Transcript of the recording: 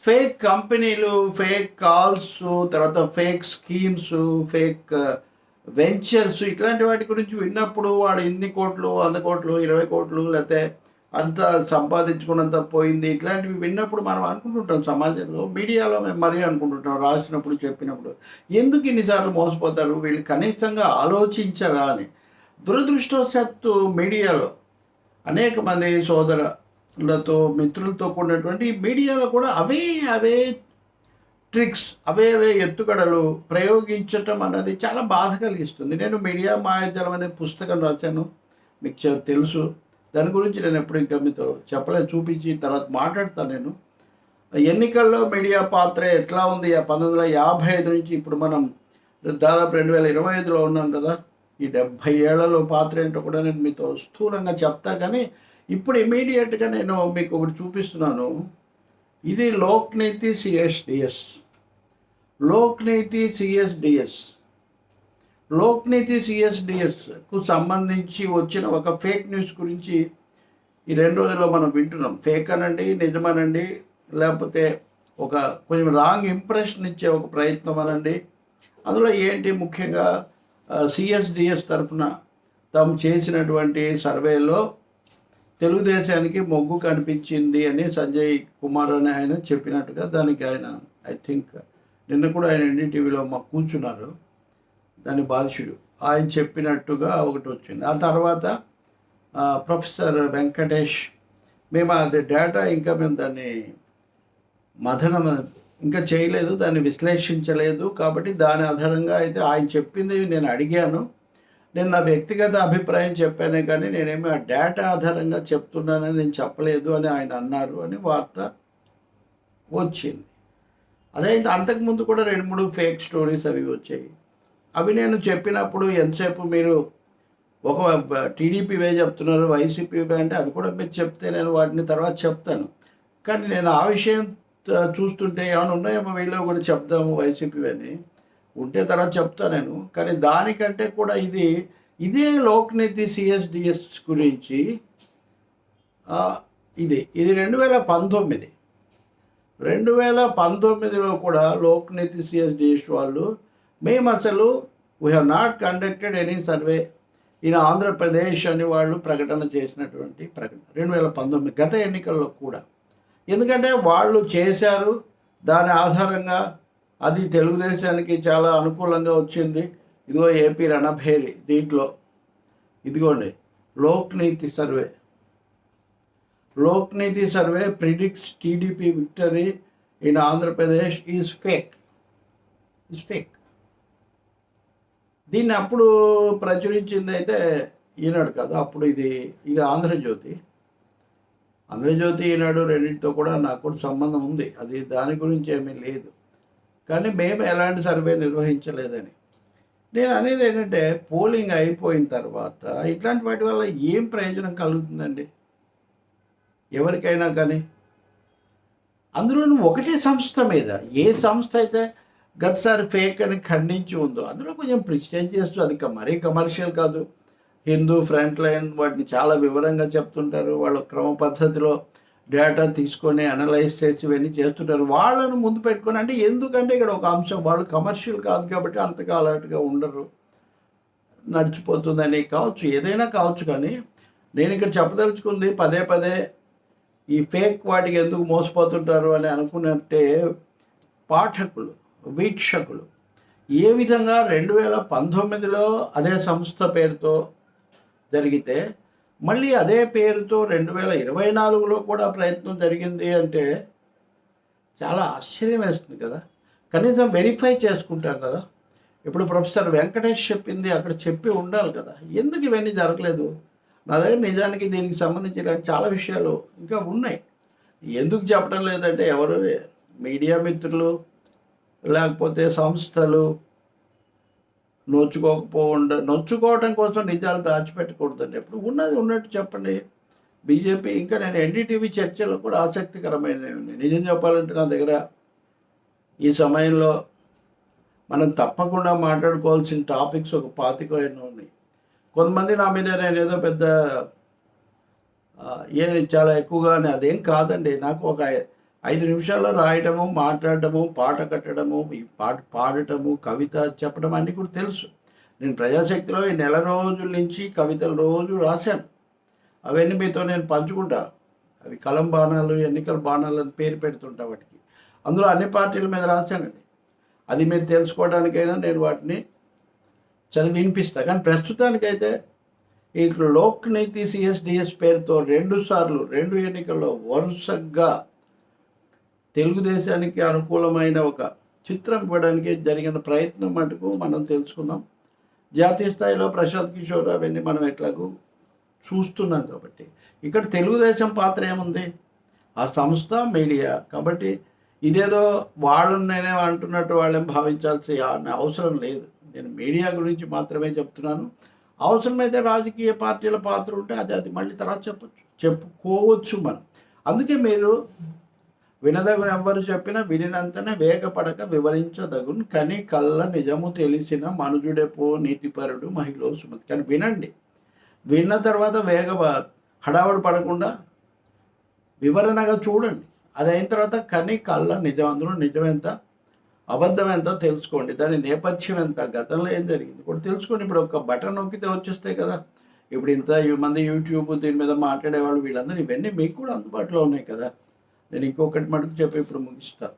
Fake కంపెనీలు, fake calls, తర్వాత fake schemes, fake ventures ఇట్లాంటి వాటి గురించి విన్నప్పుడు వాడు ఇన్ని కోట్లు, 100 కోట్లు, 20 కోట్లు లేకపోతే అంత సంపాదించుకున్నంత పోయింది ఇట్లాంటివి విన్నప్పుడు మనం అనుకుంటుంటాం సమాజంలో, మీడియాలో మేము మరీ అనుకుంటుంటాం, రాసినప్పుడు చెప్పినప్పుడు ఎందుకు ఇన్నిసార్లు మోసపోతారు వీళ్ళు కనీసంగా ఆలోచించరా అని. దురదృష్టవశాత్తు మీడియాలో అనేక మంది సోదరులతో మిత్రులతో కూడినటువంటి మీడియాలో కూడా అవే ట్రిక్స్, అవే ఎత్తుగడలు ప్రయోగించటం అన్నది చాలా బాధ కలిగిస్తుంది. నేను మీడియా మాయాజాలం అనే పుస్తకం రాశాను, మీకు తెలుసు. దాని గురించి నేను ఎప్పుడు ఇంకా మీతో చెప్పలేదు, చూపించి తర్వాత మాట్లాడతాను. నేను ఎన్నికల్లో మీడియా పాత్ర ఎట్లా ఉంది 1955 నుంచి ఇప్పుడు మనం దాదాపు 2025లో ఉన్నాం కదా, ఈ 70 ఏళ్లలో పాత్ర ఏంటో కూడా నేను మీతో స్థూలంగా చెప్తా. కానీ ఇప్పుడు ఇమీడియట్గా నేను మీకు ఒకటి చూపిస్తున్నాను. ఇది లోక్నీతి సిఎస్డిఎస్. లోక్నీతి సిఎస్డిఎస్కు సంబంధించి వచ్చిన ఒక ఫేక్ న్యూస్ గురించి ఈ 2 రోజుల్లో మనం వింటున్నాం. ఫేక్ అనండి, నిజమనండి, లేకపోతే ఒక కొంచెం రాంగ్ ఇంప్రెషన్ ఇచ్చే ఒక ప్రయత్నం అనండి. అందులో ఏంటి ముఖ్యంగా సిఎస్డిఎస్ తరఫున తాము చేసినటువంటి సర్వేలో తెలుగుదేశానికి మొగ్గు కనిపించింది అని సంజయ్ కుమార్ అని ఆయన చెప్పినట్టుగా, దానికి ఆయన ఐ థింక్ నిన్న కూడా ఆయన ఎన్డీటీవీలో మాకు కూర్చున్నారు, దాని బాధితుడు ఆయన చెప్పినట్టుగా ఒకటి వచ్చింది. ఆ తర్వాత ప్రొఫెసర్ వెంకటేష్, మేము అది డేటా ఇంకా మేము దాన్ని మథనం ఇంకా చేయలేదు, దాన్ని విశ్లేషించలేదు. కాబట్టి దాని ఆధారంగా అయితే ఆయన చెప్పింది నేను అడిగాను. నేను నా వ్యక్తిగత అభిప్రాయం చెప్పానే కానీ నేనేమి ఆ డేటా ఆధారంగా చెప్తున్నానని నేను చెప్పలేదు అని ఆయన అన్నారు అని వార్త వచ్చింది. అదే అంతకుముందు కూడా 2-3 ఫేక్ స్టోరీస్ అవి వచ్చాయి. అవి నేను చెప్పినప్పుడు ఎంతసేపు మీరు ఒక టీడీపీ వే చెప్తున్నారు, వైసీపీ వే అంటే అవి కూడా మీరు చెప్తే నేను వాటిని తర్వాత చెప్తాను. కానీ నేను ఆ విషయం చూస్తుంటే ఏమైనా ఉన్నాయేమో వీళ్ళు కూడా చెప్దాము వైసీపీ అని ఉంటే తర్వాత చెప్తా నేను. కానీ దానికంటే కూడా ఇదే లోక్నీతి సిఎస్డిఎస్ గురించి ఇది 2019లో కూడా లోక్నీతి సిఎస్డిఎస్ వాళ్ళు మేము అసలు we have not conducted any survey in Andhra Pradesh అని వాళ్ళు ప్రకటన చేసినటువంటి ప్రకటన 2019 గత ఎన్నికల్లో కూడా. ఎందుకంటే వాళ్ళు చేశారు, దాని ఆధారంగా అది తెలుగుదేశానికి చాలా అనుకూలంగా వచ్చింది. ఇదిగో ఏపీ రణభేరి, దీంట్లో ఇదిగోండి Lokniti survey predicts TDP victory in Andhra Pradesh is fake. దీన్ని అప్పుడు ప్రచురించింది అయితే ఈనాడు కాదు, అప్పుడు ఇది ఆంధ్రజ్యోతి ఈనాడు రెండింటితో కూడా నాకు కూడా సంబంధం ఉంది, అది దాని గురించి ఏమీ లేదు. కానీ మేము ఎలాంటి సర్వే నిర్వహించలేదని నేను అనేది ఏంటంటే, పోలింగ్ అయిపోయిన తర్వాత ఇట్లాంటి వాటి వల్ల ఏం ప్రయోజనం కలుగుతుందండి ఎవరికైనా కానీ? అందులోనూ ఒకటే సంస్థ మీద, ఏ సంస్థ అయితే గతసారి ఫేక్ అని ఖండించి ఉందో అందులో కొంచెం ప్రిస్టేజ్ చేస్తూ, అది మరీ కమర్షియల్ కాదు, హిందూ ఫ్రంట్ లైన్ వాటిని చాలా వివరంగా చెప్తుంటారు, వాళ్ళ క్రమ పద్ధతిలో డేటా తీసుకొని అనలైజ్ చేసి ఇవన్నీ చేస్తుంటారు. వాళ్ళను ముందు పెట్టుకొని, అంటే ఎందుకంటే ఇక్కడ ఒక అంశం, వాళ్ళు కమర్షియల్ కాదు కాబట్టి అంతగా అలర్ట్గా ఉండరు, నడిచిపోతుందని కావచ్చు, ఏదైనా కావచ్చు. కానీ నేను ఇక్కడ చెప్పదలుచుకుంది పదే ఈ ఫేక్ వాటికి ఎందుకు మోసపోతుంటారు అని అనుకున్నట్టే, పాఠకులు, వీక్షకులు ఏ విధంగా 2019లో అదే సంస్థ పేరుతో జరిగితే మళ్ళీ అదే పేరుతో 2024లో కూడా ప్రయత్నం జరిగింది అంటే చాలా ఆశ్చర్యం వేస్తుంది కదా. కనీసం వెరిఫై చేసుకుంటాం కదా. ఇప్పుడు ప్రొఫెసర్ వెంకటేష్ చెప్పింది అక్కడ చెప్పి ఉండాలి కదా, ఎందుకు ఇవన్నీ జరగలేదు? నా దగ్గర నిజానికి దీనికి సంబంధించిన చాలా విషయాలు ఇంకా ఉన్నాయి. ఎందుకు చెప్పడం లేదంటే, ఎవరు మీడియా మిత్రులు లేకపోతే సంస్థలు నొచ్చుకోవటం కోసం నిజాలు దాచిపెట్టకూడదండి. ఎప్పుడు ఉన్నది ఉన్నట్టు చెప్పండి. బీజేపీ ఇంకా నేను ఎన్డీటీవీ చర్చలు కూడా ఆసక్తికరమైనవి ఉన్నాయి. నిజం చెప్పాలంటే నా దగ్గర ఈ సమయంలో మనం తప్పకుండా మాట్లాడుకోవాల్సిన టాపిక్స్ ఒక 25 ఉన్నాయి. కొంతమంది నా మీద నేను ఏదో పెద్ద చాలా ఎక్కువగా, అదేం కాదండి. నాకు ఒక 5 నిమిషాల్లో రాయటము, మాట్లాడటము, పాట కట్టడము, ఈ పాట పాడటము, కవిత చెప్పడం అన్నీ కూడా తెలుసు. నేను ప్రజాశక్తిలో ఈ నెల రోజుల నుంచి కవితలు రోజు రాశాను. అవన్నీ మీతో నేను పంచుకుంటా. అవి కలం బాణాలు, ఎన్నికల బాణాలు అని పేరు పెడుతుంటా వాటికి. అందులో అన్ని పార్టీల మీద రాశానండి. అది మీరు తెలుసుకోవడానికైనా నేను వాటిని చదివి వినిపిస్తా. కానీ ప్రస్తుతానికైతే ఇట్లా లోక్ నీతి సిఎస్డిఎస్ పేరుతో 2 సార్లు 2 ఎన్నికల్లో వరుసగా తెలుగుదేశానికి అనుకూలమైన ఒక చిత్రం ఇవ్వడానికి జరిగిన ప్రయత్నం మటుకు మనం తెలుసుకుందాం. జాతీయ స్థాయిలో ప్రశాంత్ కిషోర్ అవన్నీ మనం ఎట్లాగూ చూస్తున్నాం కాబట్టి ఇక్కడ తెలుగుదేశం పాత్ర ఏముంది? ఆ సంస్థ మీడియా. కాబట్టి ఇదేదో వాళ్ళని నేనే అంటున్నట్టు వాళ్ళని భావించాల్సిన అవసరం లేదు. నేను మీడియా గురించి మాత్రమే చెప్తున్నాను. అవసరమైతే రాజకీయ పార్టీల పాత్ర ఉంటే అది మళ్ళీ తర్వాత చెప్పుకోవచ్చు మనం. అందుకే మీరు వినదగును ఎవ్వరు చెప్పినా వినినంతనే వేగపడక వివరించదగును కని కళ్ళ నిజము తెలిసిన మనుజుడెపో నీతిపరుడు మహిళ సుమతి. కానీ వినండి, విన్న తర్వాత హడావుడి పడకుండా వివరణగా చూడండి. అది అయిన తర్వాత కని కళ్ళ నిజం, అందులో నిజం ఎంత అబద్ధం ఎంతో తెలుసుకోండి. దాని నేపథ్యం ఎంత, గతంలో ఏం జరిగింది కూడా తెలుసుకోండి. ఇప్పుడు ఒక బటన్ నొక్కితే వచ్చేస్తాయి కదా. ఇప్పుడు ఇంత మంది యూట్యూబ్ దీని మీద మాట్లాడేవాళ్ళు వీళ్ళందరూ ఇవన్నీ మీకు కూడా అందుబాటులో ఉన్నాయి కదా. నేను ఇంకొకటి మటుకు చెప్పి ఇప్పుడు ముగిస్తాను.